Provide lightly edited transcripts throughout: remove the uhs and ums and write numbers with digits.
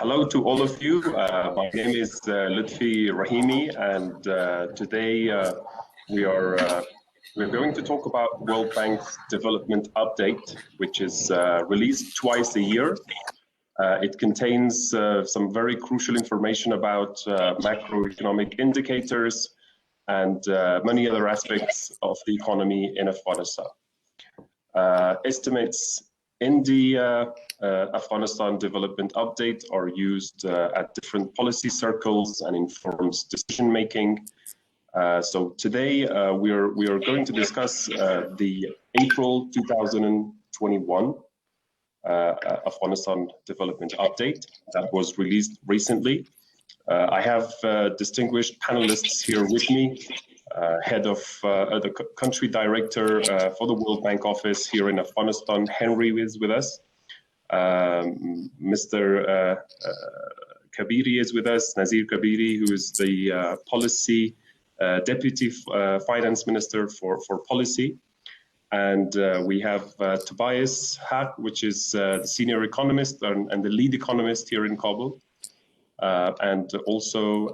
Hello to all of you. My name is Lutfi Rahimi, and today we're going to talk about World Bank's Development Update, which is released twice a year. It contains some very crucial information about macroeconomic indicators and many other aspects of the economy in Afghanistan. Estimates in the Afghanistan Development Update are used at different policy circles and informs decision making. So today we are going to discuss the April 2021 Afghanistan Development Update that was released recently. I have distinguished panelists here with me. Head of the country director for the World Bank office here in Afghanistan, Henry, is with us. Mr. Kabiri is with us, Nazir Kabiri, who is the policy deputy finance minister for policy. And we have Tobias Haq, which is the senior economist and the lead economist here in Kabul. And also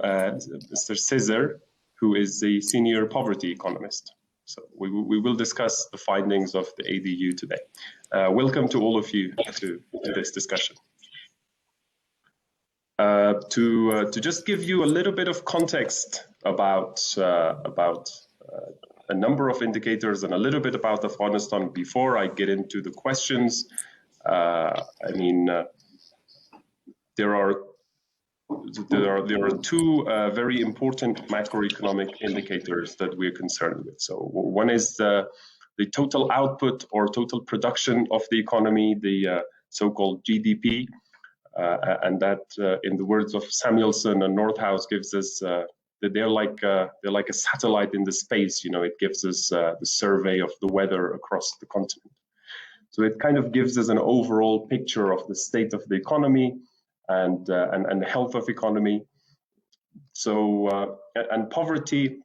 Mr. Cesar, who is the senior poverty economist. So we will discuss the findings of the ADU today. Welcome to all of you to this discussion. To just give you a little bit of context about a number of indicators and a little bit about Afghanistan before I get into the questions. There are two very important macroeconomic indicators that we're concerned with. So one is the total output or total production of the economy, the so-called GDP, and that, in the words of Samuelson and Nordhaus, gives us that they're like a satellite in the space. You know, it gives us the survey of the weather across the continent. So it kind of gives us an overall picture of the state of the economy and health of economy. So and poverty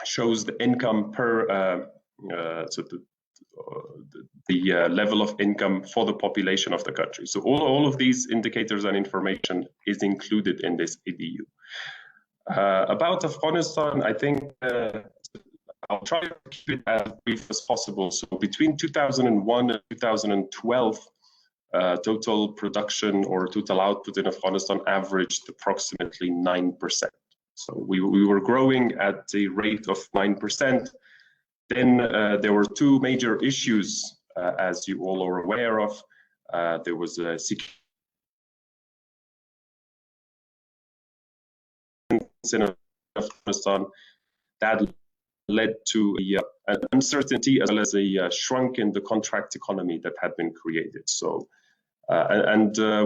shows the income per the level of income for the population of the country. So all of these indicators and information is included in this ADU. About Afghanistan, I think I'll try to keep it as brief as possible. So between 2001 and 2012, total production or total output in Afghanistan averaged approximately 9%. So we were growing at a rate of 9%. Then there were two major issues, as you all are aware of. There was a security in Afghanistan that led to an uncertainty as well as a shrunk in the contract economy that had been created. So,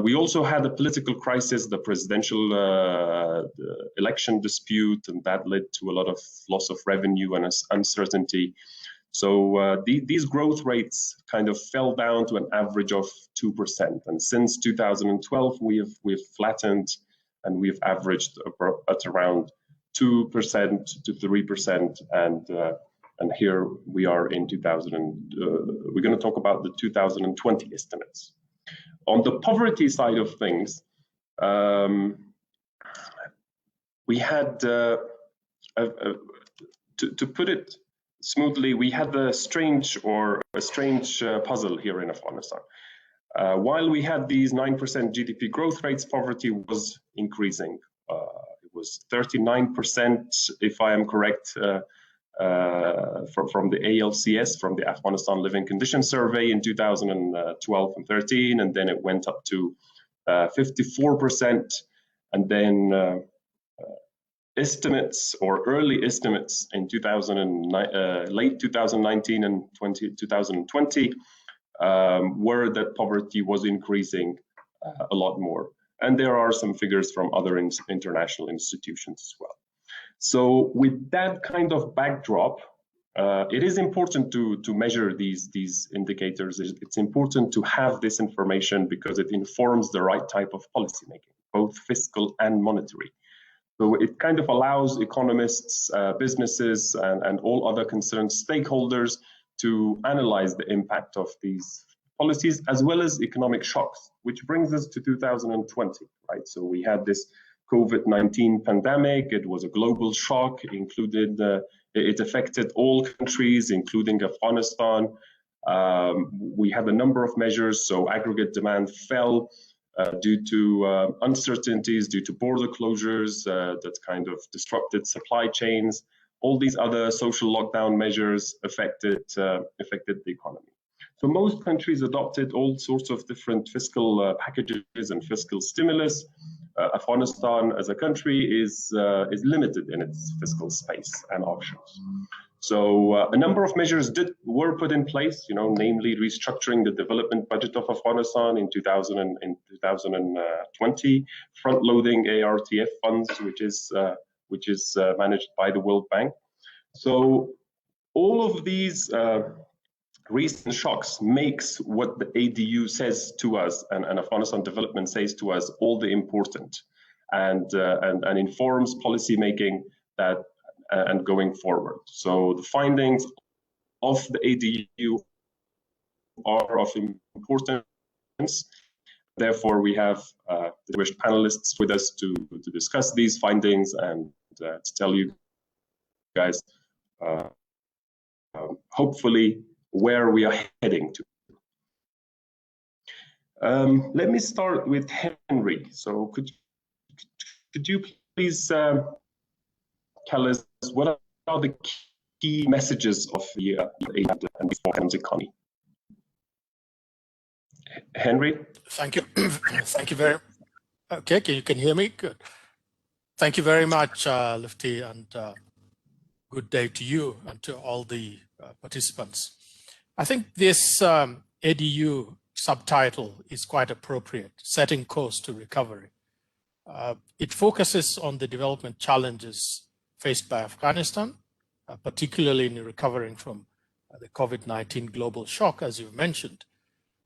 we also had a political crisis, the presidential the election dispute, and that led to a lot of loss of revenue and uncertainty. So these growth rates kind of fell down to an average of 2%. And since 2012, we've flattened and we've averaged at around 2% to 3%. And here we are in we're going to talk about the 2020 estimates. On the poverty side of things, we had, to put it smoothly, we had a strange puzzle here in Afghanistan. While we had these 9% GDP growth rates, poverty was increasing. It was 39%, if I am correct, from the ALCS, from the Afghanistan Living Conditions Survey in 2012 and 13, and then it went up to 54%, and then estimates or early estimates in late 2019 and 2020 were that poverty was increasing a lot more. And there are some figures from other international institutions as well. So with that kind of backdrop, it is important to measure these indicators. It's important to have this information because it informs the right type of policy making, both fiscal and monetary. So it kind of allows economists, businesses, and all other concerned stakeholders to analyze the impact of these policies, as well as economic shocks, which brings us to 2020, right? So we had this COVID-19 pandemic. It was a global shock. It affected all countries, including Afghanistan. We had a number of measures, so aggregate demand fell due to uncertainties, due to border closures that kind of disrupted supply chains. All these other social lockdown measures affected the economy. So most countries adopted all sorts of different fiscal packages and fiscal stimulus. Afghanistan as a country is limited in its fiscal space and options. So a number of measures were put in place, namely restructuring the development budget of Afghanistan in 2020, front-loading ARTF funds, which is managed by the World Bank. So all of these recent shocks makes what the ADU says to us and Afghanistan Development says to us all the important, and informs policy making and going forward. So the findings of the ADU are of importance. Therefore, we have distinguished panelists with us to discuss these findings and to tell you guys hopefully where we are heading to. Let me start with Henry. So could you please tell us what are the key messages of the aid and reforms economy? Henry? Thank you. Thank you very much. Okay, you can hear me? Good. Thank you very much, Lutfi, and good day to you and to all the participants. I think this ADU subtitle is quite appropriate, Setting Course to Recovery. It focuses on the development challenges faced by Afghanistan, particularly in recovering from the COVID-19 global shock, as you've mentioned.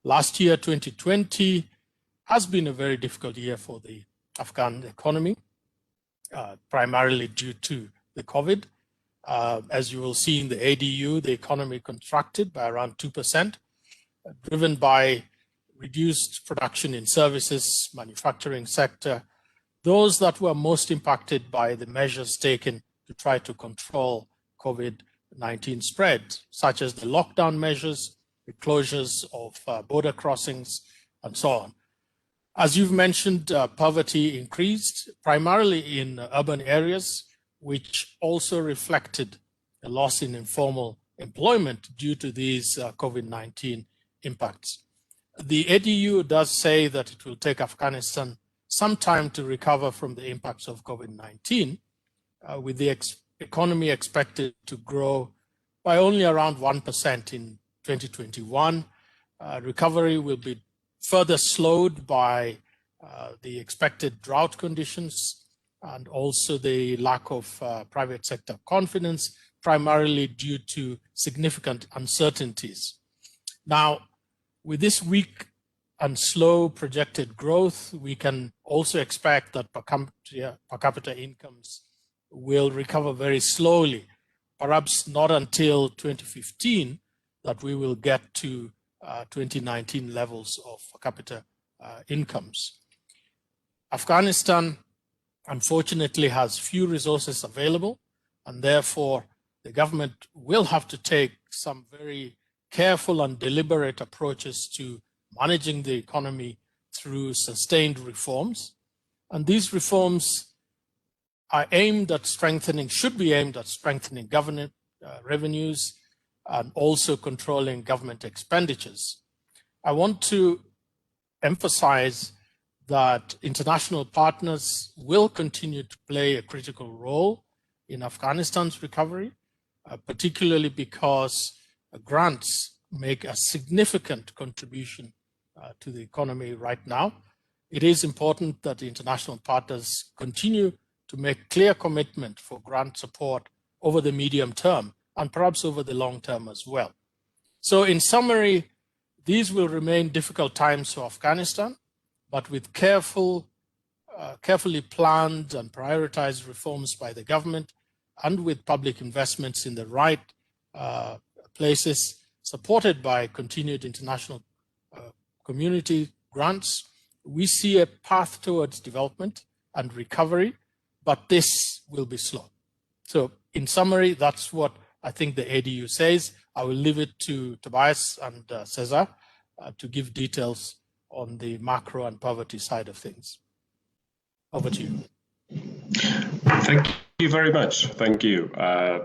Last year, 2020, has been a very difficult year for the Afghan economy, primarily due to the COVID. As you will see in the ADU, the economy contracted by around 2%, driven by reduced production in services, manufacturing sector, those that were most impacted by the measures taken to try to control COVID-19 spread, such as the lockdown measures, the closures of border crossings, and so on. As you've mentioned, poverty increased, primarily in urban areas, which also reflected a loss in informal employment due to these COVID-19 impacts. The ADU does say that it will take Afghanistan some time to recover from the impacts of COVID-19, with the economy expected to grow by only around 1% in 2021. Recovery will be further slowed by the expected drought conditions and also the lack of private sector confidence, primarily due to significant uncertainties. Now, with this weak and slow projected growth, we can also expect that per capita incomes will recover very slowly, perhaps not until 2015 that we will get to 2019 levels of per capita incomes. Afghanistan, unfortunately, has few resources available, and therefore the government will have to take some very careful and deliberate approaches to managing the economy through sustained reforms. And these reforms are aimed at strengthening, should be aimed at strengthening government revenues and also controlling government expenditures. I want to emphasize that international partners will continue to play a critical role in Afghanistan's recovery, particularly because grants make a significant contribution to the economy right now. It is important that the international partners continue to make clear commitment for grant support over the medium term and perhaps over the long term as well. So in summary, these will remain difficult times for Afghanistan, but with carefully planned and prioritized reforms by the government and with public investments in the right places, supported by continued international community grants. We see a path towards development and recovery, but this will be slow. So in summary, that's what I think the ADU says. I will leave it to Tobias and Cesar to give details on the macro and poverty side of things. Over to you. Thank you very much. Thank you.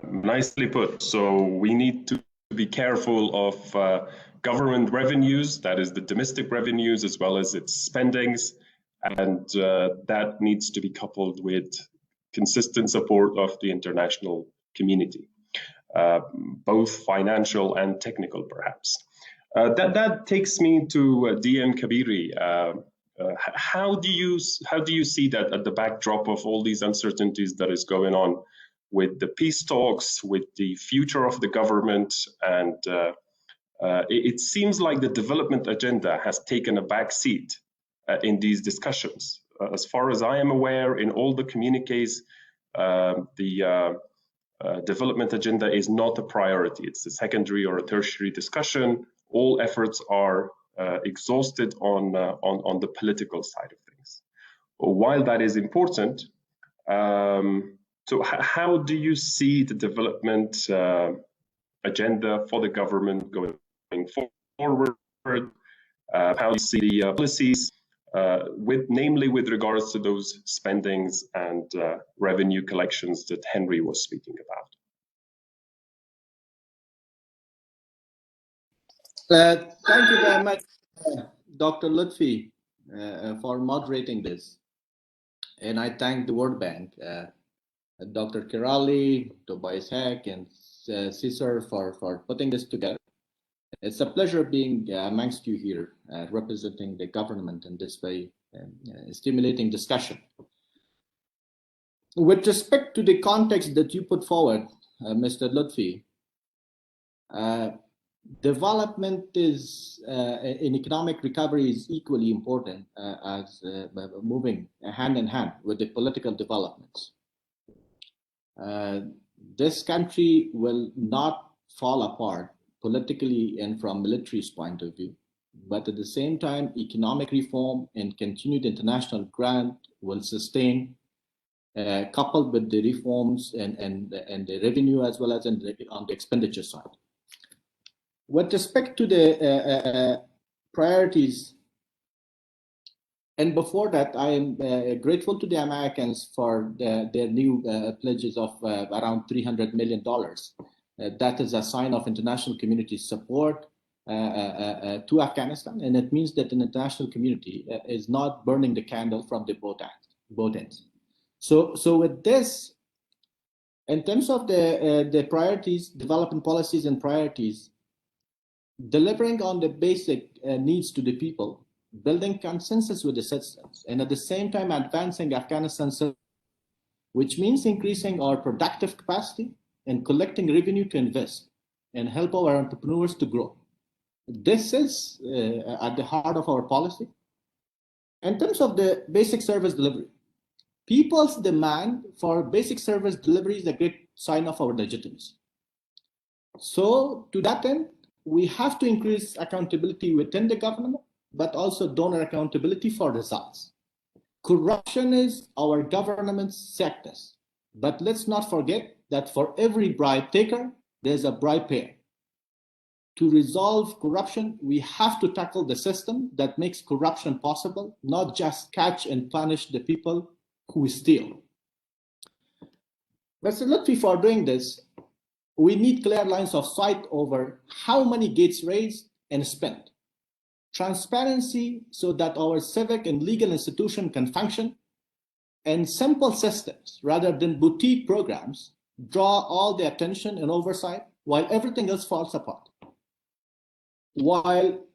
Nicely put. So we need to be careful of government revenues, that is the domestic revenues, as well as its spendings. And that needs to be coupled with consistent support of the international community, both financial and technical, perhaps. That takes me to DM Kabiri. How do you see that at the backdrop of all these uncertainties that is going on with the peace talks, with the future of the government, and it seems like the development agenda has taken a back seat in these discussions. As far as I am aware, in all the communiques, the development agenda is not a priority. It's a secondary or a tertiary discussion. All efforts are exhausted on the political side of things. While that is important, so how do you see the development agenda for the government going forward? How do you see the policies, namely with regards to those spendings and revenue collections that Henry was speaking about? Thank you very much, Dr. Lutfi, for moderating this. And I thank the World Bank, Dr. Kirali, Tobias Heck, and Cesar for putting this together. It's a pleasure being amongst you here, representing the government in this way, stimulating discussion. With respect to the context that you put forward, Mr. Lutfi, development is in economic recovery is equally important as moving hand in hand with the political developments. This country will not fall apart politically and from military's point of view, but at the same time, economic reform and continued international grant will sustain, coupled with the reforms and the revenue as well as on the expenditure side. With respect to the priorities, and before that, I am grateful to the Americans for their new pledges of around $300 million. That is a sign of international community support to Afghanistan, and it means that the international community is not burning the candle from the both ends. So with this, in terms of the priorities, development policies and priorities, delivering on the basic needs to the people, building consensus with the citizens, and at the same time advancing Afghanistan, which means increasing our productive capacity and collecting revenue to invest and help our entrepreneurs to grow. This is at the heart of our policy. In terms of the basic service delivery, people's demand for basic service delivery is a great sign of our legitimacy. So to that end, we have to increase accountability within the government, but also donor accountability for results. Corruption is our government's sickness, but let's not forget that for every bribe taker, there's a bribe payer. To resolve corruption, we have to tackle the system that makes corruption possible, not just catch and punish the people who steal. Mr. Lutfi, for doing this, we need clear lines of sight over how money gets raised and spent. Transparency so that our civic and legal institution can function, and simple systems rather than boutique programs draw all the attention and oversight while everything else falls apart. While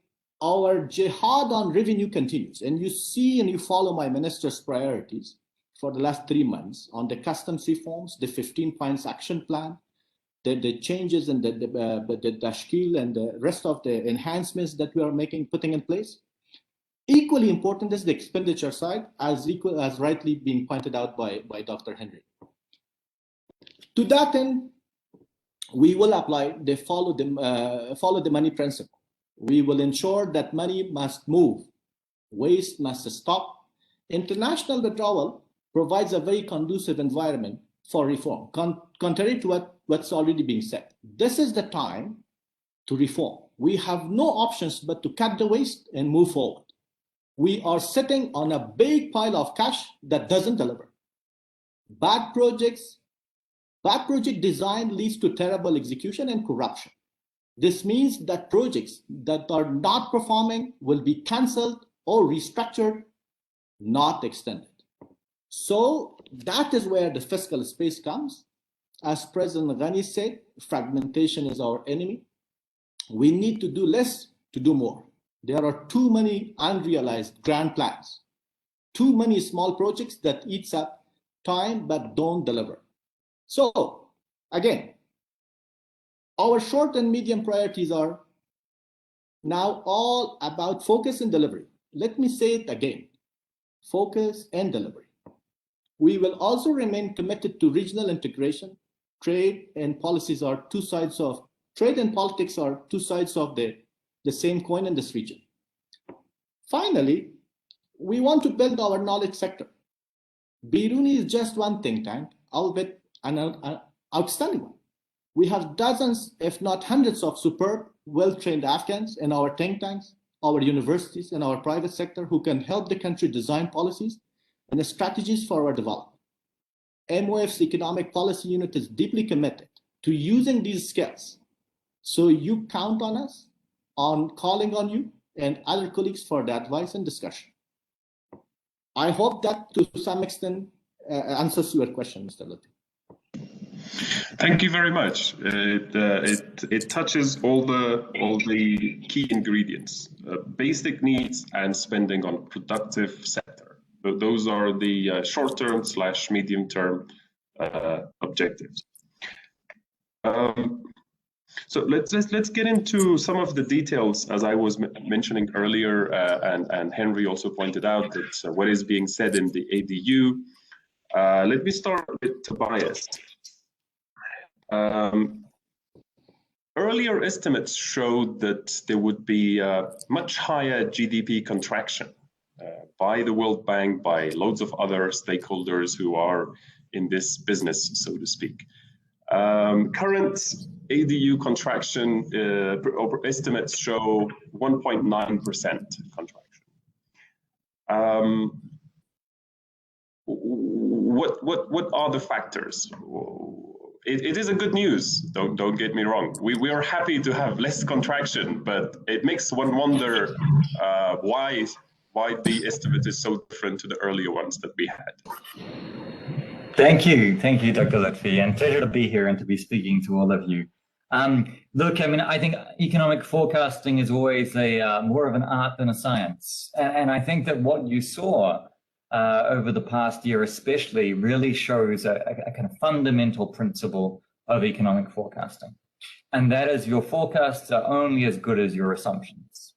our jihad on revenue continues, and you see and you follow my minister's priorities for the last 3 months on the customs reforms, the 15 points action plan, the changes in the tashkil and the rest of the enhancements that we are putting in place. Equally important is the expenditure side, as rightly being pointed out by Dr. Henry. To that end, we will apply the follow the money principle. We will ensure that money must move, waste must stop. International withdrawal provides a very conducive environment for reform, contrary to what's already being said. This is the time to reform. We have no options but to cut the waste and move forward. We are sitting on a big pile of cash that doesn't deliver. Bad project design leads to terrible execution and corruption. This means that projects that are not performing will be cancelled or restructured, not extended. So that is where the fiscal space comes. As President Ghani said, fragmentation is our enemy. We need to do less to do more. There are too many unrealized grand plans, too many small projects that eats up time but don't deliver. So again, our short and medium priorities are now all about focus and delivery. Let me say it again, focus and delivery. We will also remain committed to regional integration. Trade and politics are two sides of the same coin in this region. Finally, we want to build our knowledge sector. Biruni is just one think tank, albeit an outstanding one. We have dozens, if not hundreds, of superb, well-trained Afghans in our think tanks, our universities, and our private sector who can help the country design policies and the strategies for our development. MOF's Economic Policy Unit is deeply committed to using these skills. So you count on us, on calling on you and other colleagues for the advice and discussion. I hope that to some extent answers your question, Mr. Lutfi. Thank you very much. It touches all the key ingredients, basic needs and spending on productive sector. Those are the short-term / medium-term objectives. So let's get into some of the details, as I was mentioning earlier, and Henry also pointed out that what is being said in the ADU. Let me start with Tobias. Earlier estimates showed that there would be a much higher GDP contraction by the World Bank, by loads of other stakeholders who are in this business, so to speak. Current ADU contraction estimates show 1.9% contraction. What are the factors? It is a good news. Don't get me wrong. We are happy to have less contraction, but it makes one wonder why the estimate is so different to the earlier ones that we had. Thank you, Dr. Lutfi, and pleasure to be here and to be speaking to all of you. Look, I mean, I think economic forecasting is always more of an art than a science, and I think that what you saw over the past year especially really shows a kind of fundamental principle of economic forecasting. And that is your forecasts are only as good as your assumptions.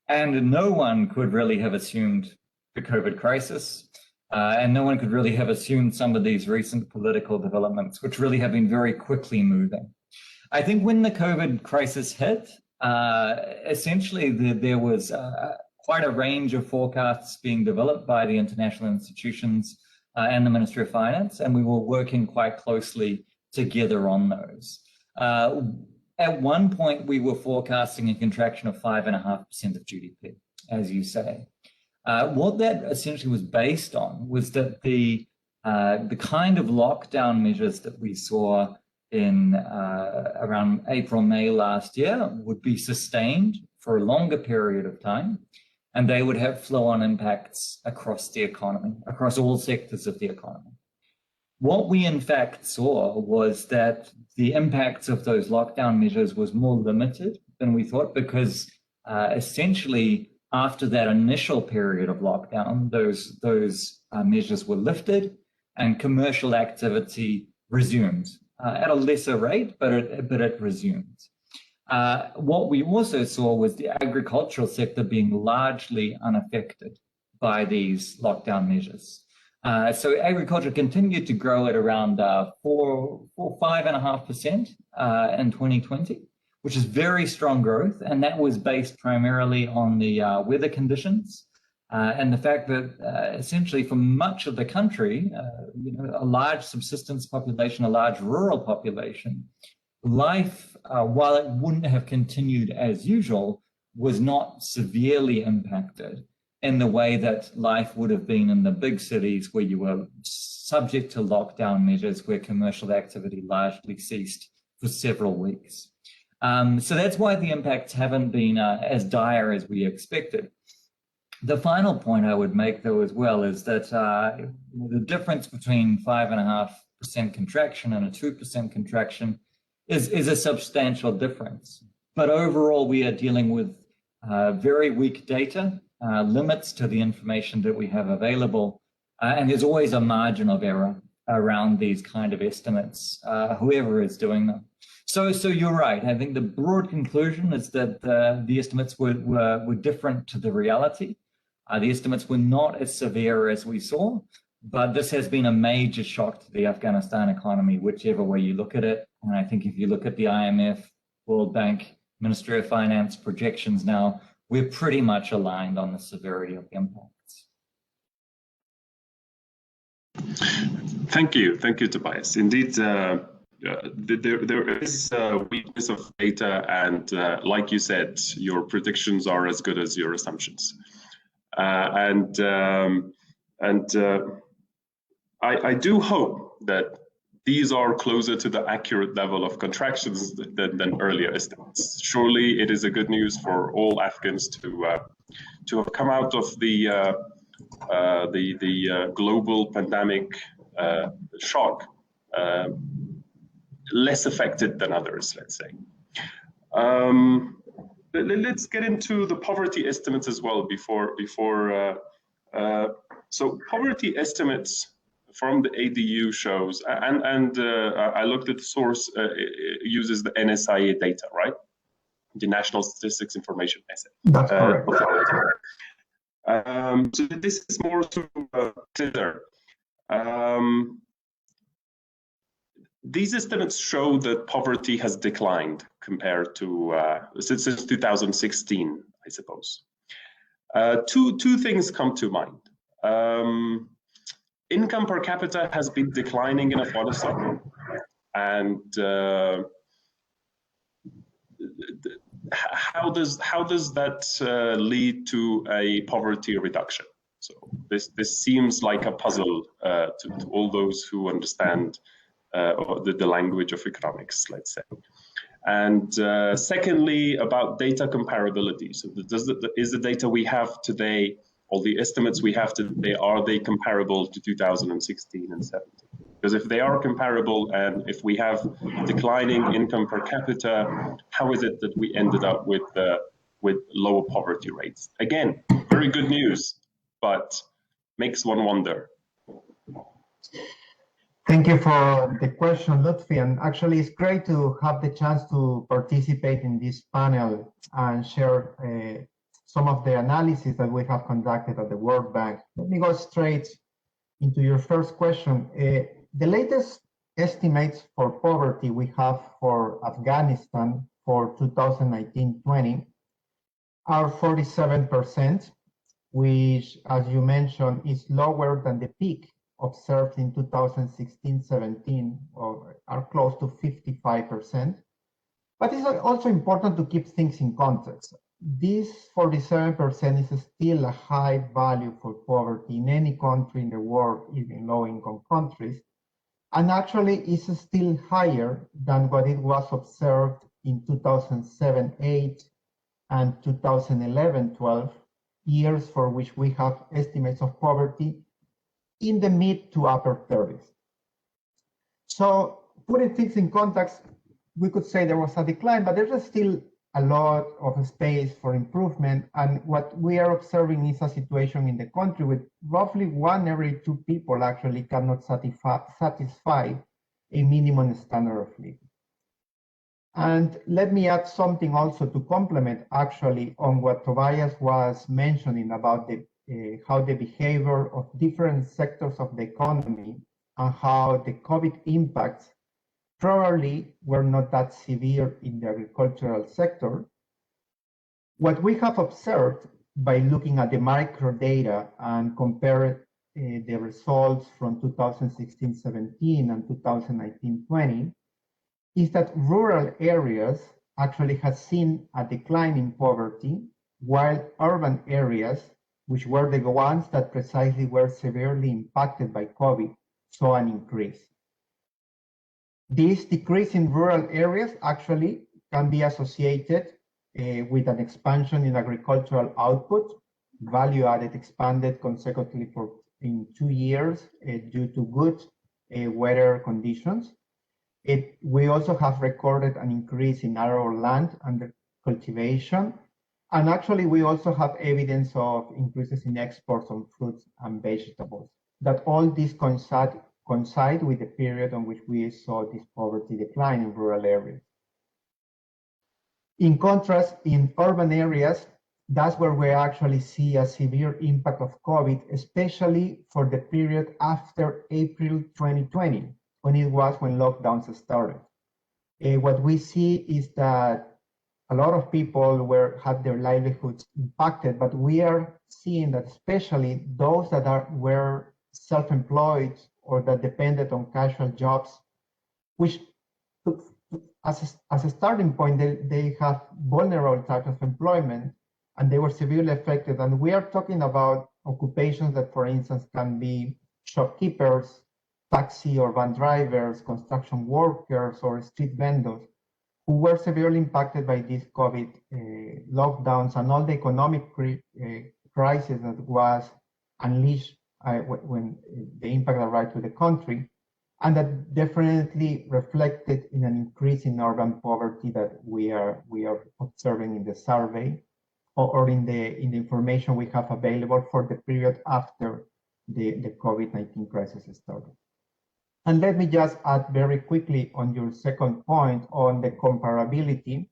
And no one could really have assumed the COVID crisis, and no one could really have assumed some of these recent political developments, which really have been very quickly moving. I think when the COVID crisis hit, essentially there was quite a range of forecasts being developed by the international institutions and the Ministry of Finance, and we were working quite closely together on those. At one point, we were forecasting a contraction of 5.5% of GDP, as you say. What that essentially was based on was that the kind of lockdown measures that we saw in around April, May last year would be sustained for a longer period of time, and they would have flow-on impacts across the economy, across all sectors of the economy. What we in fact saw was that the impacts of those lockdown measures was more limited than we thought, because essentially after that initial period of lockdown, those measures were lifted and commercial activity resumed at a lesser rate, but it resumed. What we also saw was the agricultural sector being largely unaffected by these lockdown measures. So agriculture continued to grow at around 5.5% in 2020, which is very strong growth, and that was based primarily on the weather conditions and the fact that essentially for much of the country, a large subsistence population, a large rural population, life, while it wouldn't have continued as usual, was not severely impacted in the way that life would have been in the big cities where you were subject to lockdown measures, where commercial activity largely ceased for several weeks. So that's why the impacts haven't been as dire as we expected. The final point I would make, though, as well, is that the difference between 5.5% contraction and a 2% contraction is a substantial difference. But overall, we are dealing with very weak data, limits to the information that we have available, and there's always a margin of error around these kind of estimates, whoever is doing them. So you're right. I think the broad conclusion is that the estimates were different to the reality. The estimates were not as severe as we saw, but this has been a major shock to the Afghanistan economy, whichever way you look at it. And I think if you look at the IMF, World Bank, Ministry of Finance projections now, we're pretty much aligned on the severity of the impacts. Thank you, Tobias. Indeed, there is a weakness of data, and like you said, your predictions are as good as your assumptions. I do hope that these are closer to the accurate level of contractions than earlier estimates. Surely it is a good news for all Afghans to have come out of the global pandemic shock less affected than others, let's say. Let's get into the poverty estimates as well so poverty estimates from the ADU shows, and I looked at the source, uses the NSIA data, right? The National Statistics Information Asset. That's correct. So this is more to consider. These estimates show that poverty has declined compared to since 2016, I suppose. Two things come to mind. Income per capita has been declining in Afghanistan, and how does that lead to a poverty reduction? So this seems like a puzzle to all those who understand the language of economics, let's say. And secondly, about data comparability. So is the data we have today, all the estimates we have today, are they comparable to 2016 and 17? Because if they are comparable, and if we have declining income per capita, how is it that we ended up with lower poverty rates? Again, very good news, but makes one wonder. Thank you for the question, Lutfi. And actually, it's great to have the chance to participate in this panel and share some of the analysis that we have conducted at the World Bank. Let me go straight into your first question. The latest estimates for poverty we have for Afghanistan for 2019-20 are 47%, which, as you mentioned, is lower than the peak observed in 2016-17, or are close to 55%. But it's also important to keep things in context. This 47% is still a high value for poverty in any country in the world, even low-income countries, and actually is still higher than what it was observed in 2007-8 and 2011-12, years for which we have estimates of poverty in the mid to upper 30s. So putting things in context, we could say there was a decline, but there's still a lot of space for improvement. And what we are observing is a situation in the country with roughly 1 every 2 people actually cannot satisfy a minimum standard of living. And let me add something also to complement actually on what Tobias was mentioning about how the behavior of different sectors of the economy and how the COVID impacts probably were not that severe in the agricultural sector. What we have observed by looking at the micro data and compare the results from 2016-17 and 2019-20 is that rural areas actually has seen a decline in poverty, while urban areas, which were the ones that precisely were severely impacted by COVID, saw an increase. This decrease in rural areas actually can be associated with an expansion in agricultural output. Value added expanded consecutively in 2 years due to good weather conditions. We also have recorded an increase in arable land under cultivation. And actually, we also have evidence of increases in exports of fruits and vegetables. That all this coincide with the period on which we saw this poverty decline in rural areas. In contrast, in urban areas, that's where we actually see a severe impact of COVID, especially for the period after April 2020, when it was when lockdowns started. What we see is that a lot of people had their livelihoods impacted, but we are seeing that especially those that were self-employed or that depended on casual jobs, which as a starting point, they have vulnerable types of employment and they were severely affected. And we are talking about occupations that, for instance, can be shopkeepers, taxi or van drivers, construction workers, or street vendors, who were severely impacted by these COVID lockdowns and all the economic crisis that was unleashed when the impact arrived to the country, and that definitely reflected in an increase in urban poverty that we are observing in the survey or in the information we have available for the period after the COVID-19 crisis started. And let me just add very quickly on your second point on the comparability.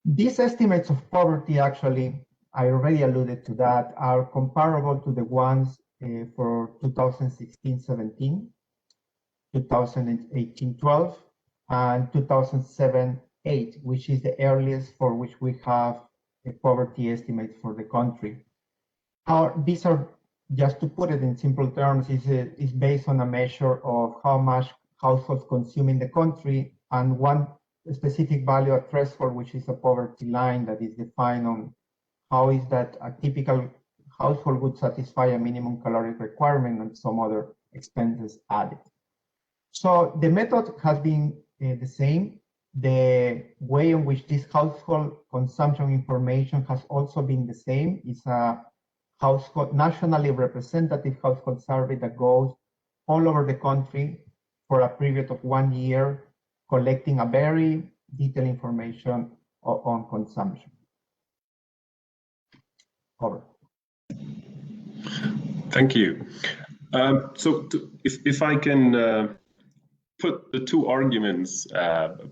These estimates of poverty, actually, I already alluded to that, are comparable to the ones for 2016-17, 2018-12, and 2007-8, which is the earliest for which we have a poverty estimate for the country. These are, just to put it in simple terms, is based on a measure of how much households consume in the country and one specific value, a threshold, which is a poverty line that is defined on how is that a typical household would satisfy a minimum caloric requirement and some other expenses added. So the method has been the same. The way in which this household consumption information has also been the same. It's a nationally representative household survey that goes all over the country for a period of 1 year, collecting a very detailed information on consumption. Over. Thank you. If I can put the two arguments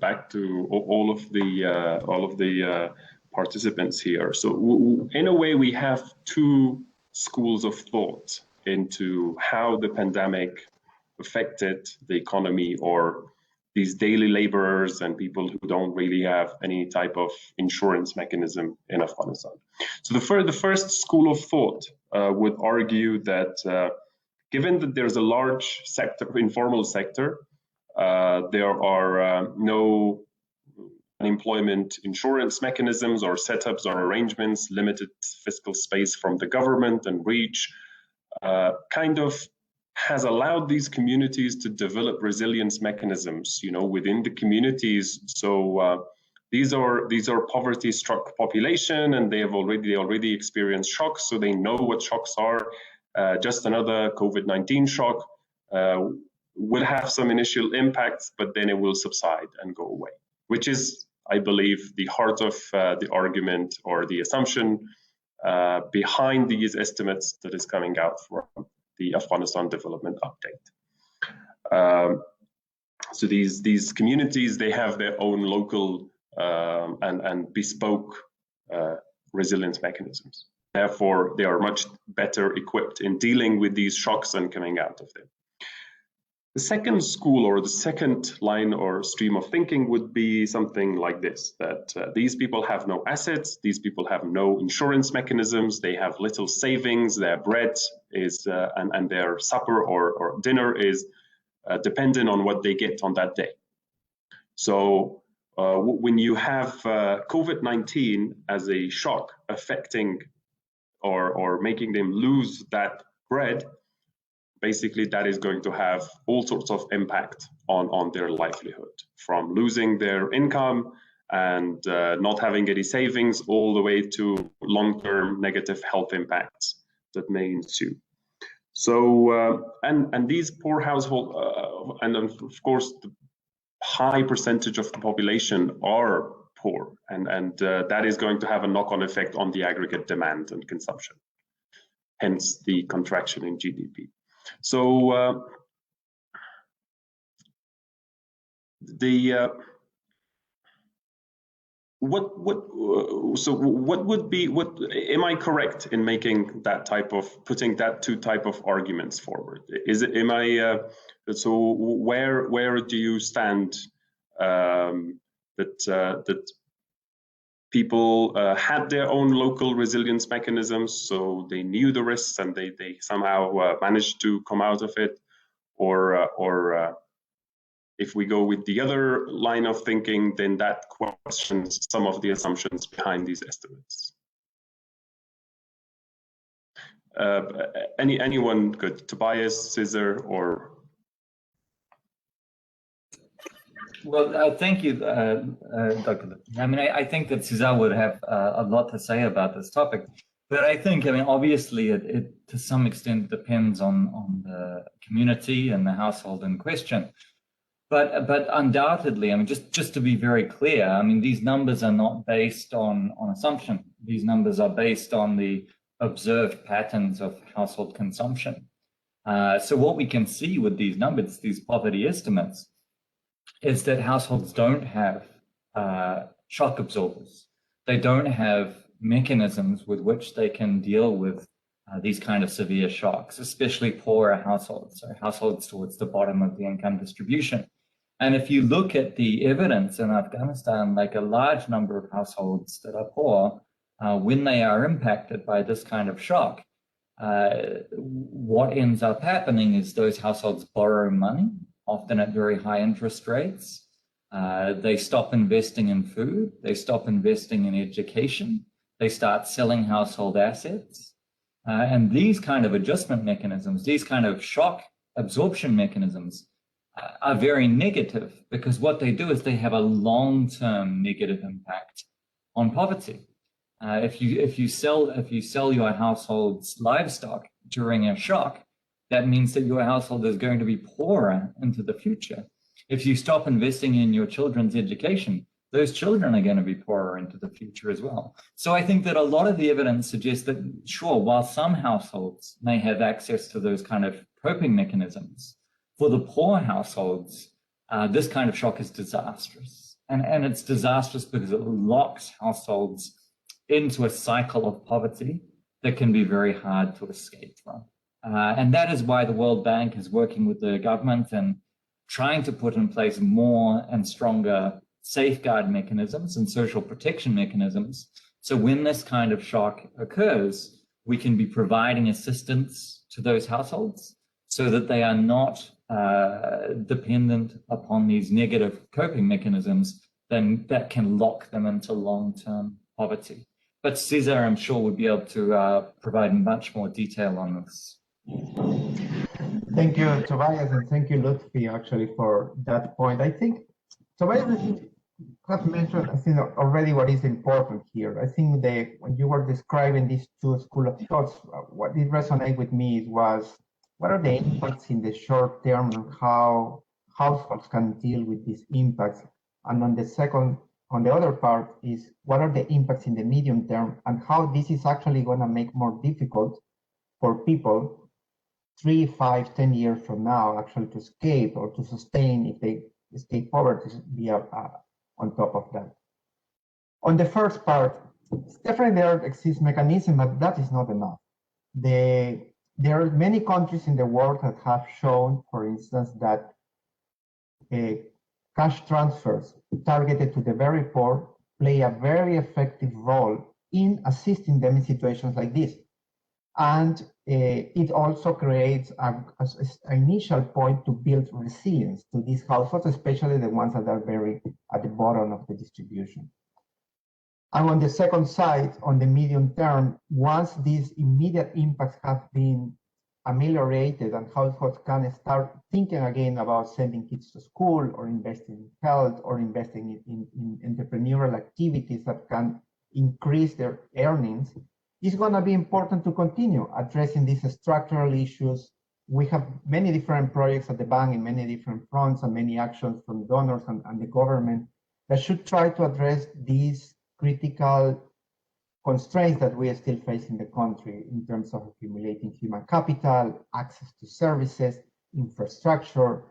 back to all of the participants here. So in a way, we have two schools of thought into how the pandemic affected the economy or these daily laborers and people who don't really have any type of insurance mechanism in Afghanistan. So the first school of thought would argue that given that there's a large sector, informal sector, there are no unemployment insurance mechanisms or setups or arrangements, limited fiscal space from the government and reach, kind of has allowed these communities to develop resilience mechanisms, within the communities. So these are poverty-struck population, and they already experienced shocks, so they know what shocks are. Just another COVID-19 shock will have some initial impacts, but then it will subside and go away, which is, I believe, the heart of the argument or the assumption behind these estimates that is coming out from the Afghanistan Development Update. So these communities, they have their own local and bespoke resilience mechanisms. Therefore, they are much better equipped in dealing with these shocks and coming out of them. The second school or the second line or stream of thinking would be something like this, that these people have no assets, these people have no insurance mechanisms, they have little savings, their bread is, and their supper or dinner is dependent on what they get on that day. So when you have COVID-19 as a shock affecting or making them lose that bread, basically that is going to have all sorts of impact on their livelihood, from losing their income and not having any savings, all the way to long-term negative health impacts that may ensue. So, and these poor households, and of course, the high percentage of the population are poor, and that is going to have a knock-on effect on the aggregate demand and consumption, hence the contraction in GDP. So what would be, am I correct in making that type of, putting that two type of arguments forward? Is it, am I, so where do you stand that people had their own local resilience mechanisms, so they knew the risks and they somehow managed to come out of it, or if we go with the other line of thinking, then that questions some of the assumptions behind these estimates. Anyone good? Tobias, Cesar, or? Well, thank you, Dr. I mean, I think that Cesar would have a lot to say about this topic, but I think, I mean, obviously it to some extent depends on the community and the household in question. But undoubtedly, I mean, just to be very clear, I mean, these numbers are not based on assumption. These numbers are based on the observed patterns of household consumption. So what we can see with these numbers, these poverty estimates, is that households don't have shock absorbers. They don't have mechanisms with which they can deal with these kind of severe shocks, especially poorer households, so households towards the bottom of the income distribution. And if you look at the evidence in Afghanistan, like a large number of households that are poor, when they are impacted by this kind of shock, what ends up happening is those households borrow money, often at very high interest rates. They stop investing in food, they stop investing in education, they start selling household assets. And these kind of adjustment mechanisms, these kind of shock absorption mechanisms are very negative, because what they do is they have a long-term negative impact on poverty. If you sell your household's livestock during a shock, that means that your household is going to be poorer into the future. If you stop investing in your children's education, those children are going to be poorer into the future as well. So I think that a lot of the evidence suggests that, sure, while some households may have access to those kind of coping mechanisms, for the poor households, this kind of shock is disastrous. And it's disastrous because it locks households into a cycle of poverty that can be very hard to escape from. And that is why the World Bank is working with the government and trying to put in place more and stronger safeguard mechanisms and social protection mechanisms. So when this kind of shock occurs, we can be providing assistance to those households so that they are not dependent upon these negative coping mechanisms, then that can lock them into long-term poverty. But Cesar, I'm sure, would be able to provide much more detail on this. Thank you, Tobias, and thank you, Lutfi, actually, for that point. I think Tobias has mentioned, I think, already what is important here. I think that when you were describing these two schools of thoughts, what did resonate with me was, what are the impacts in the short term and how households can deal with these impacts? And on the other part is, what are the impacts in the medium term and how this is actually going to make more difficult for people 3, 5, 10 years from now actually to escape or to sustain if they escape poverty via on top of that. On the first part, definitely there exists mechanism, but that is not enough. there are many countries in the world that have shown, for instance, that cash transfers targeted to the very poor play a very effective role in assisting them in situations like this. And it also creates an initial point to build resilience to these households, especially the ones that are very at the bottom of the distribution. And on the second side, on the medium term, once these immediate impacts have been ameliorated and households can start thinking again about sending kids to school or investing in health or investing in entrepreneurial activities that can increase their earnings, it's going to be important to continue addressing these structural issues. We have many different projects at the bank in many different fronts and many actions from donors and the government that should try to address these critical constraints that we still face in the country in terms of accumulating human capital, access to services, infrastructure,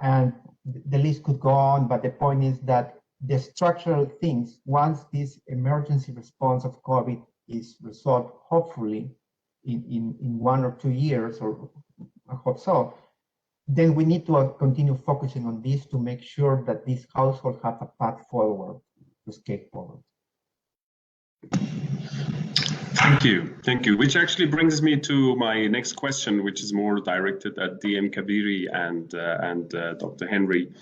and the list could go on. But the point is that the structural things, once this emergency response of COVID is resolved, hopefully in 1 or 2 years, or I hope so, then we need to continue focusing on this to make sure that these households have a path forward to escape poverty. Thank you. Which actually brings me to my next question, which is more directed at DM Kabiri and Dr. Henry.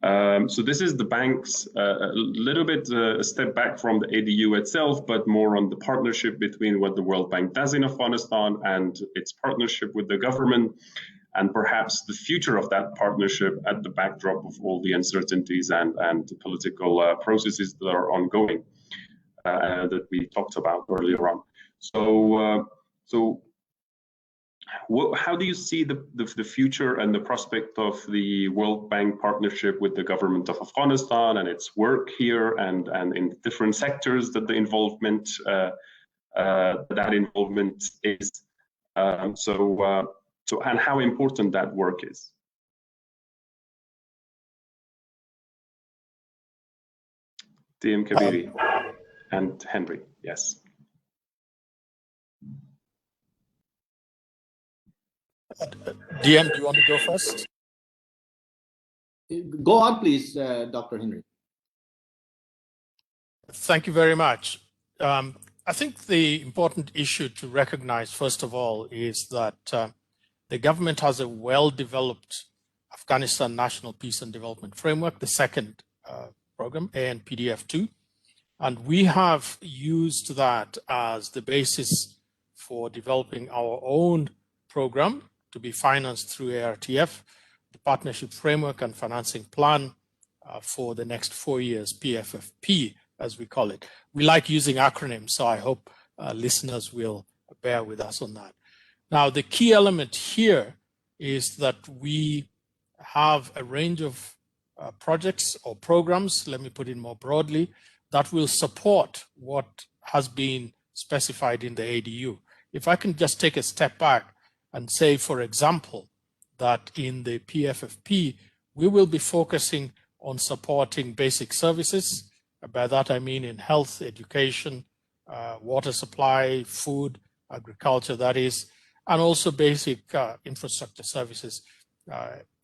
So this is the bank's a little bit a step back from the ADU itself, but more on the partnership between what the World Bank does in Afghanistan and its partnership with the government, and perhaps the future of that partnership at the backdrop of all the uncertainties and the political processes that are ongoing that we talked about earlier on. So how do you see the future and the prospect of the World Bank partnership with the government of Afghanistan and its work here and in different sectors that the involvement is? And how important that work is? DM Kabiri and Henry, yes. DM, do you want to go first? Go on, please, Dr. Henry. Thank you very much. I think the important issue to recognize, first of all, is that the government has a well-developed Afghanistan National Peace and Development Framework, the second program, ANPDF2, and we have used that as the basis for developing our own program to be financed through ARTF, the Partnership Framework and Financing Plan for the next 4 years, PFFP, as we call it. We like using acronyms, so I hope listeners will bear with us on that. Now, the key element here is that we have a range of projects or programs, let me put it more broadly, that will support what has been specified in the ADU. If I can just take a step back and say, for example, that in the PFFP, we will be focusing on supporting basic services. By that, I mean in health, education, water supply, food, agriculture, that is, and also basic infrastructure services,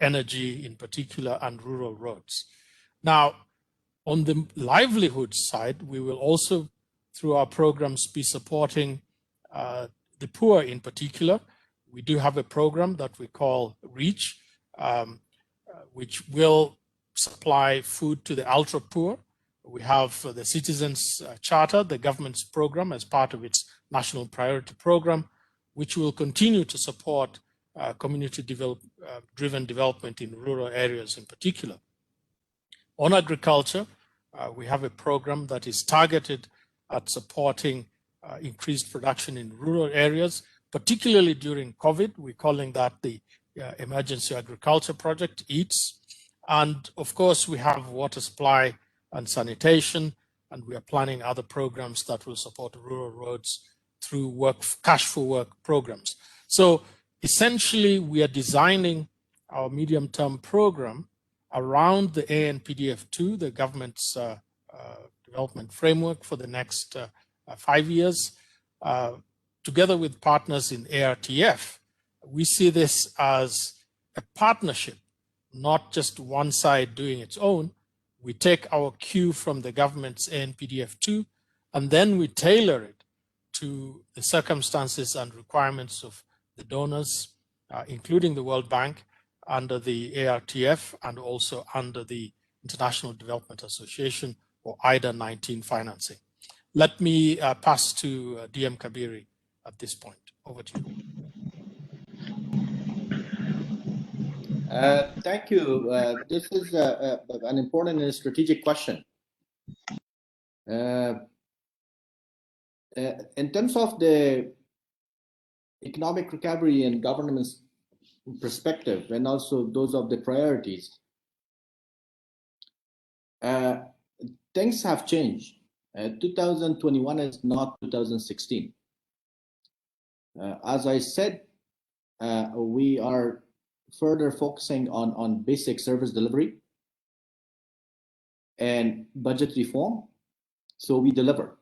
energy in particular, and rural roads. Now, on the livelihood side, we will also, through our programs, be supporting the poor in particular. We do have a program that we call REACH, which will supply food to the ultra poor. We have the Citizens Charter, the government's program, as part of its national priority program, which will continue to support community-driven development in rural areas in particular. On agriculture, we have a program that is targeted at supporting increased production in rural areas, particularly during COVID. We're calling that the Emergency Agriculture Project, EATS. And of course, we have water supply and sanitation, and we are planning other programs that will support rural roads through cash for work programs. So essentially, we are designing our medium-term program around the ANPDF2, the government's development framework for the next 5 years, together with partners in ARTF, We see this as a partnership, not just one side doing its own. We take our cue from the government's ANPDF2, and then we tailor it to the circumstances and requirements of the donors, including the World Bank, under the ARTF, and also under the International Development Association, or IDA 19 financing. Let me pass to DM Kabiri at this point. Over to you. Thank you. This is an important and strategic question. In terms of the economic recovery and government's perspective, and also those of the priorities, things have changed. 2021 is not 2016. As I said, we are further focusing on basic service delivery and budget reform, so we deliver.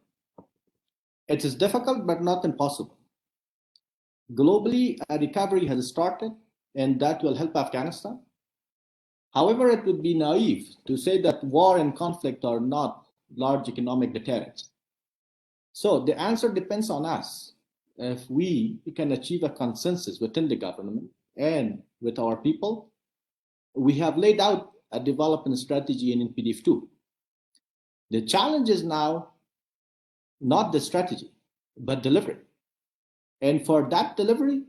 It is difficult, but not impossible. Globally, a recovery has started, and that will help Afghanistan. However, it would be naive to say that war and conflict are not large economic deterrents. So the answer depends on us. If we can achieve a consensus within the government and with our people, we have laid out a development strategy in NPDF2. The challenge is now not the strategy, but delivery. And for that delivery,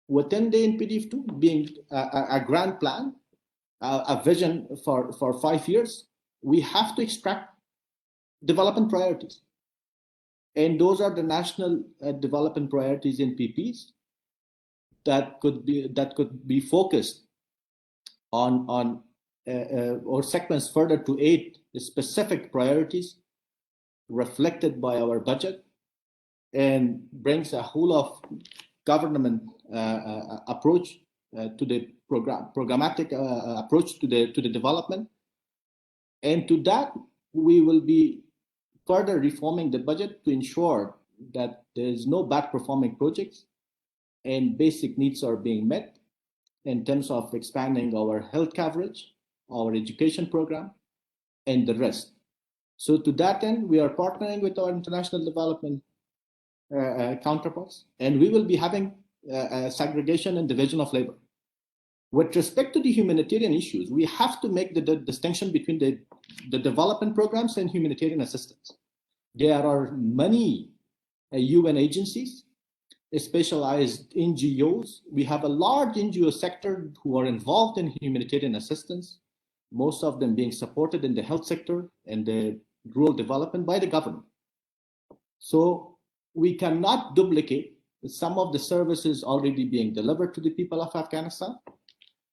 within the NPDF2 being a grand plan, a vision for 5 years, we have to extract development priorities. And those are the national development priorities in PPs that could be focused on or segments further to 8 specific priorities reflected by our budget, and brings a whole of government approach to the programmatic approach to the development. And to that, we will be further reforming the budget to ensure that there is no bad performing projects and basic needs are being met in terms of expanding our health coverage, our education program, and the rest. So to that end, we are partnering with our international development counterparts, and we will be having segregation and division of labor. With respect to the humanitarian issues, we have to make the distinction between the development programs and humanitarian assistance. There are many UN agencies, specialized NGOs. We have a large NGO sector who are involved in humanitarian assistance, most of them being supported in the health sector and the rural development by the government. So we cannot duplicate some of the services already being delivered to the people of Afghanistan.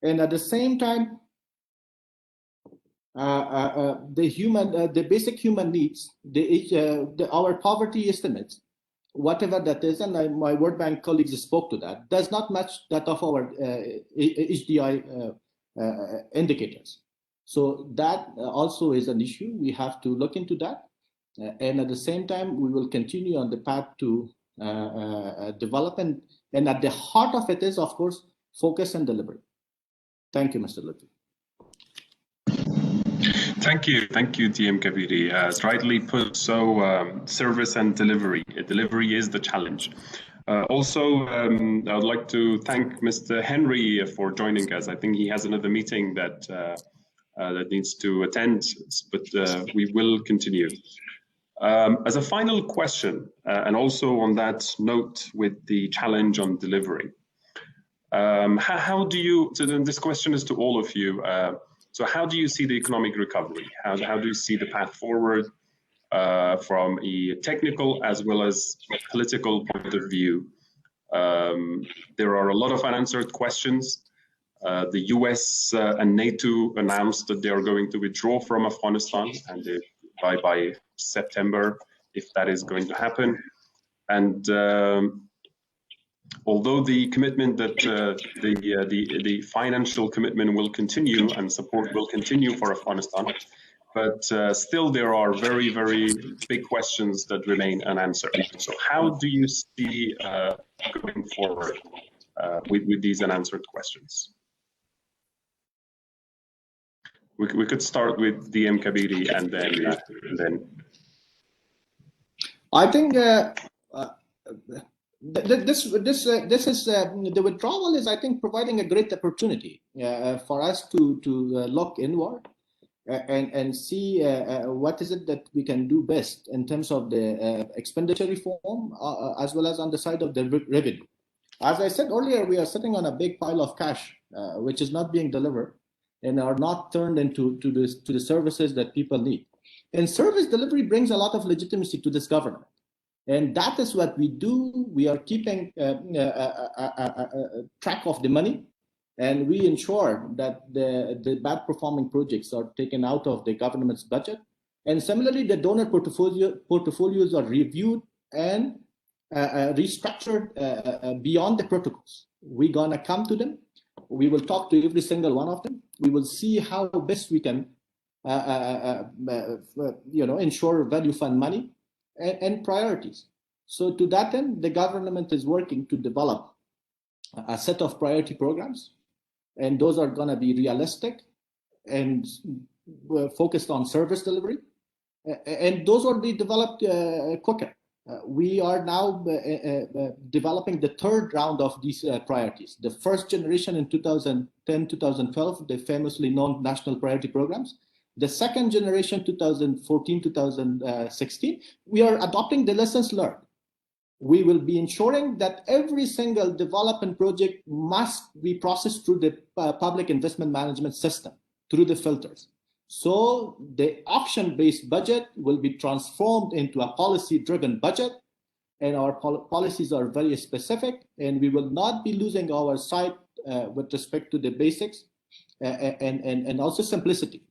And at the same time, the basic human needs, our poverty estimates, whatever that is, and my World Bank colleagues spoke to that, does not match that of our HDI indicators. So that also is an issue. We have to look into that. And at the same time, we will continue on the path to development. And at the heart of it is, of course, focus and delivery. Thank you, Mr. Lutfi. Thank you, DM Kabiri. As rightly put, so service and delivery. Delivery is the challenge. Also, I would like to thank Mr. Henry for joining us. I think he has another meeting that needs to attend, but we will continue. As a final question, and also on that note with the challenge on delivery, how do you, so then this question is to all of you, so how do you see the economic recovery? How do you see the path forward from a technical as well as political point of view? There are a lot of unanswered questions. The US and NATO announced that they are going to withdraw from Afghanistan, and by September, if that is going to happen. And although the commitment that the financial commitment will continue and support will continue for Afghanistan, but still there are very, very big questions that remain unanswered. So how do you see going forward with these unanswered questions. We could start with DM Kabiri and then. I think this is the withdrawal is, I think, providing a great opportunity for us to look inward and see what is it that we can do best in terms of the expenditure reform as well as on the side of the revenue. As I said earlier, we are sitting on a big pile of cash which is not being delivered and are not turned into the services that people need. And service delivery brings a lot of legitimacy to this government. And that is what we do. We are keeping track of the money, and we ensure that the bad performing projects are taken out of the government's budget. And similarly, the donor portfolios are reviewed and restructured beyond the protocols. We're gonna come to them. We will talk to every single one of them. We will see how best we can ensure value fund money and priorities. So to that end, the government is working to develop a set of priority programs, and those are going to be realistic and focused on service delivery, and those will be developed quicker. We are now developing the third round of these priorities. The first generation in 2010-2012, the famously known national priority programs. The second generation, 2014-2016, we are adopting the lessons learned. We will be ensuring that every single development project must be processed through the public investment management system, through the filters. So the auction-based budget will be transformed into a policy-driven budget, and our policies are very specific, and we will not be losing our sight with respect to the basics and also simplicity.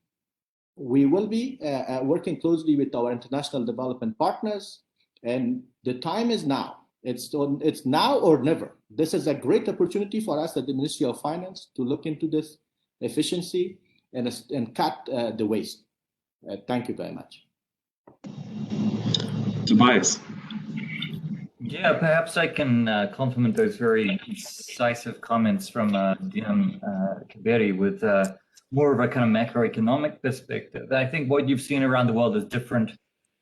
We will be working closely with our international development partners, and the time is now. It's now or never. This is a great opportunity for us at the Ministry of Finance to look into this efficiency and cut the waste. Thank you very much. Tobias. Yeah, perhaps I can complement those very incisive comments from DM Kabiri with more of a kind of macroeconomic perspective. I think what you've seen around the world is different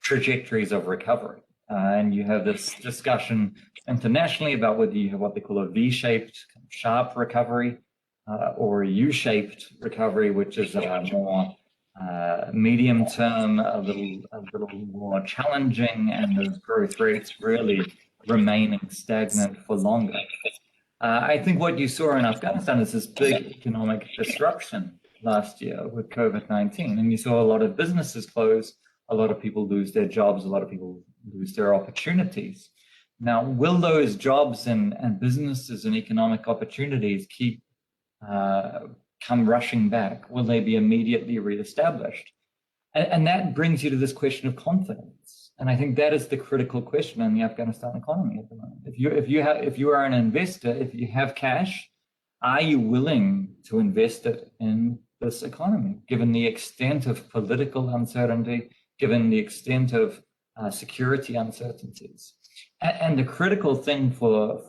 trajectories of recovery. And you have this discussion internationally about whether you have what they call a V-shaped, sharp recovery or a U-shaped recovery, which is more medium term, a little more challenging, and those growth rates really remaining stagnant for longer. I think what you saw in Afghanistan is this big economic disruption last year with COVID-19, and you saw a lot of businesses close, a lot of people lose their jobs, a lot of people lose their opportunities. Now, will those jobs and businesses and economic opportunities keep come rushing back? Will they be immediately reestablished? And that brings you to this question of confidence. And I think that is the critical question in the Afghanistan economy at the moment. If you are an investor, if you have cash, are you willing to invest it in this economy, given the extent of political uncertainty, given the extent of security uncertainties? And the critical thing for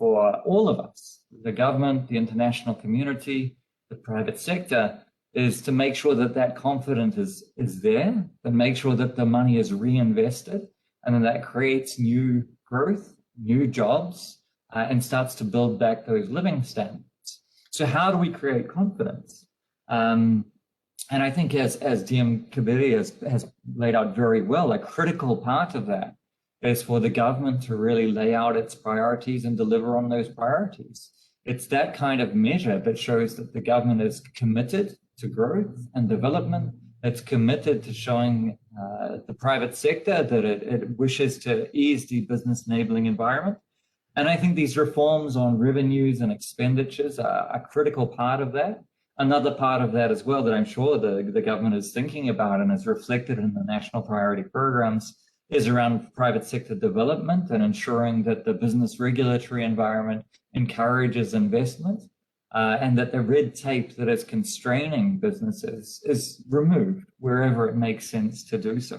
all of us, the government, the international community, the private sector, is to make sure that that confidence is there, and make sure that the money is reinvested, and then that creates new growth, new jobs, and starts to build back those living standards. So how do we create confidence? And I think as DM Kabiri has laid out very well, a critical part of that is for the government to really lay out its priorities and deliver on those priorities. It's that kind of measure that shows that the government is committed to growth and development. It's committed to showing the private sector that it wishes to ease the business enabling environment. And I think these reforms on revenues and expenditures are a critical part of that. Another part of that as well that I'm sure the government is thinking about and is reflected in the national priority programs is around private sector development and ensuring that the business regulatory environment encourages investment and that the red tape that is constraining businesses is removed wherever it makes sense to do so.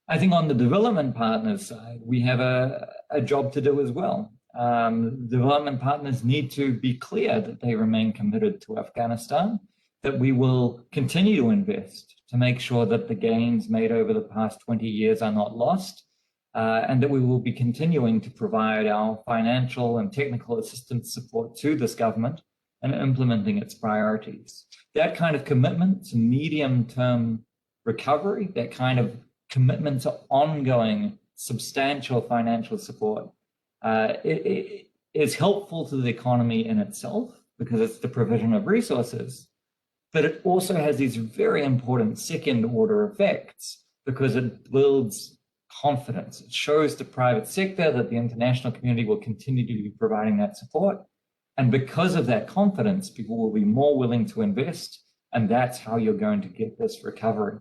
I think on the development partners side, we have a job to do as well. development partners need to be clear that they remain committed to Afghanistan, that we will continue to invest to make sure that the gains made over the past 20 years are not lost, and that we will be continuing to provide our financial and technical assistance support to this government and implementing its priorities. That kind of commitment to medium-term recovery, that kind of commitment to ongoing substantial financial support, it is helpful to the economy in itself because it's the provision of resources, but it also has these very important second-order effects because it builds confidence. It shows the private sector that the international community will continue to be providing that support. And because of that confidence, people will be more willing to invest, and that's how you're going to get this recovery.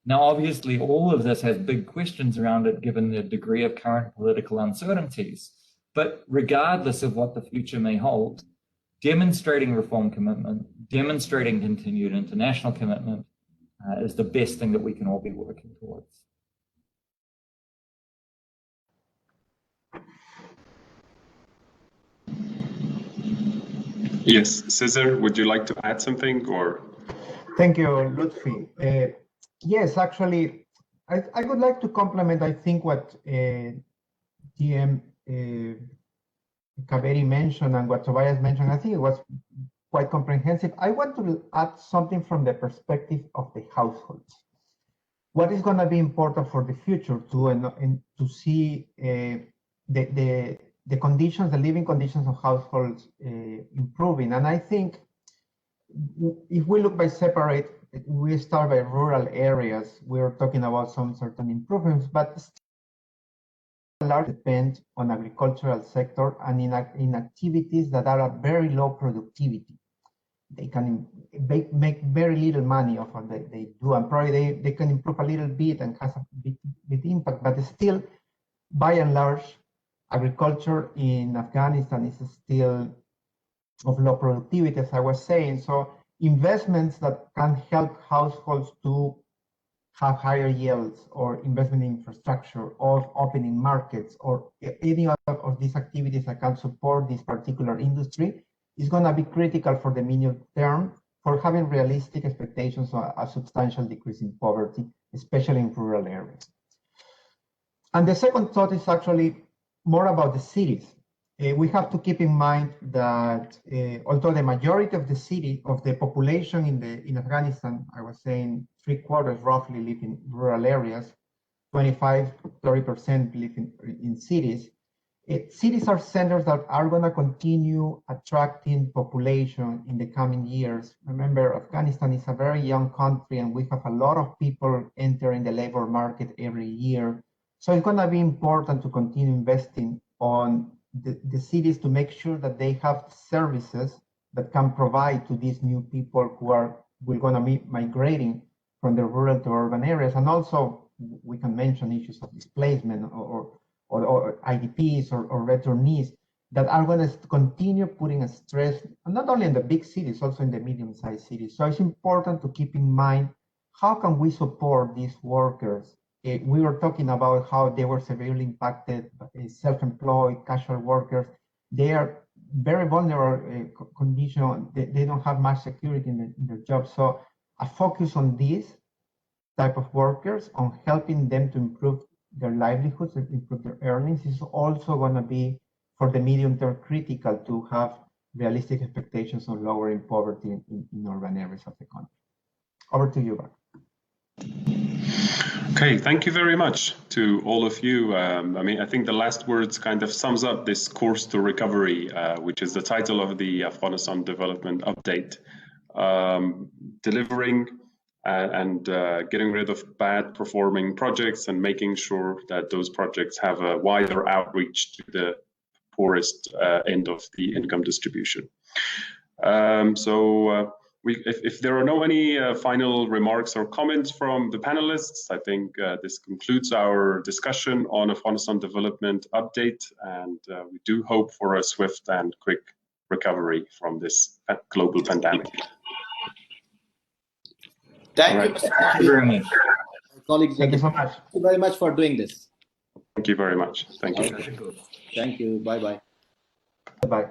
Now, obviously, all of this has big questions around it, given the degree of current political uncertainties. But regardless of what the future may hold, demonstrating reform commitment, demonstrating continued international commitment is the best thing that we can all be working towards. Yes, Cesar, would you like to add something or? Thank you, Lutfi. Yes, actually, I would like to complement, I think, what DM Kaveri mentioned and what Tobias mentioned. I think it was quite comprehensive. I want to add something from the perspective of the households. What is going to be important for the future too, and to see the conditions, the living conditions of households improving. And I think if we look by separate, we start by rural areas. We're talking about some certain improvements, but still large depend on agricultural sector and in activities that are at very low productivity. They can make very little money of what they do, and probably they can improve a little bit and has a big impact, but still, by and large, agriculture in Afghanistan is still of low productivity, as I was saying. So investments that can help households to have higher yields, or investment in infrastructure, or opening markets, or any other of these activities that can support this particular industry is going to be critical for the medium term for having realistic expectations of a substantial decrease in poverty, especially in rural areas. And the second thought is actually more about the cities. We have to keep in mind that although the majority of the population in Afghanistan, I was saying 3/4 roughly live in rural areas, 25–30% live in cities. Cities are centers that are going to continue attracting population in the coming years. Remember, Afghanistan is a very young country, and we have a lot of people entering the labor market every year. So it's going to be important to continue investing on the cities to make sure that they have services that can provide to these new people we're going to be migrating from the rural to urban areas. And also, we can mention issues of displacement or IDPs or returnees that are going to continue putting a stress, not only in the big cities, also in the medium-sized cities. So it's important to keep in mind, how can we support these workers? We were talking about how they were severely impacted, self-employed, casual workers. They are very vulnerable condition. They don't have much security in their jobs. So a focus on these type of workers, on helping them to improve their livelihoods and improve their earnings, is also going to be, for the medium term, critical to have realistic expectations on lowering poverty in urban areas of the country. Over to you, Bart. Okay, thank you very much to all of you. I think the last words kind of sums up this course to recovery, which is the title of the Afghanistan Development Update. Delivering and getting rid of bad performing projects and making sure that those projects have a wider outreach to the poorest end of the income distribution. If there are no any final remarks or comments from the panelists, I think this concludes our discussion on Afghanistan Development Update, and we do hope for a swift and quick recovery from this global pandemic. Thank you very much. Colleagues, thank you so much. Thank you very much for doing this. Thank you very much. Thank you. Thank you. Bye-bye. Bye-bye.